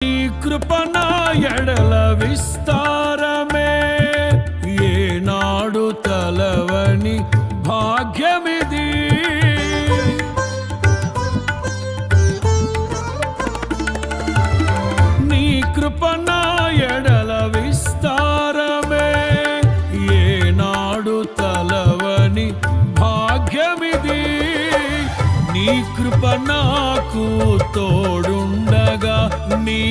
నీ కృప నా ఎడల విస్తారమే ఏనాడు తలవని భాగ్యమిది నీ కృప నా ఎడల విస్తారమే ఏనాడు తలవని భాగ్యమిది నీ కృప నాకు తోడుండగా నీ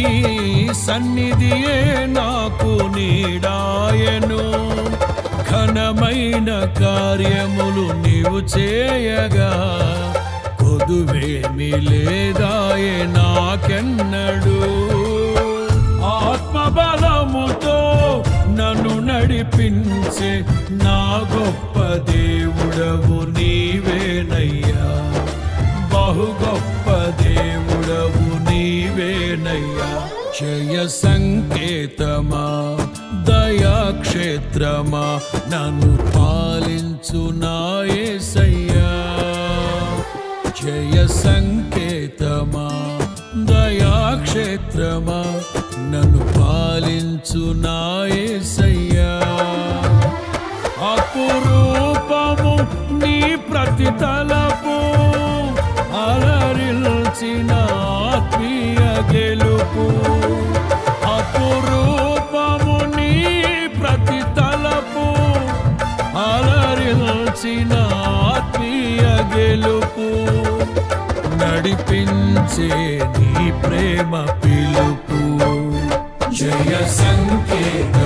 సన్నిధియే నాకు నీడాయను ఘనమైన కార్యములు నీవు చేయగా కొదువేమి లేదాయే నాకెన్నడు ఆత్మబలముతో నన్ను నడిపించే నా గొప్ప దేవుడవు నీవేనయ్యా బహు గొప్ప దేవుడవు నీవేనయ్యా జయ సంకేతమా దయాక్షేత్రమా నన్ను పాలించు నా యేసయ్యా జయ సంకేతమా దయాక్షేత్రమా నన్ను పాలించు నా యేసయ్యా అపురూపము నీ ప్రతి తలపు అలరిల్చిన ఆత్మీయ గెలుపు అపురూపము నీ ప్రతి తలపు అలరిల్చిన ఆత్మీయ గెలుపు నడిపించే నీ ప్రేమ పిలుపు జయ సంకేత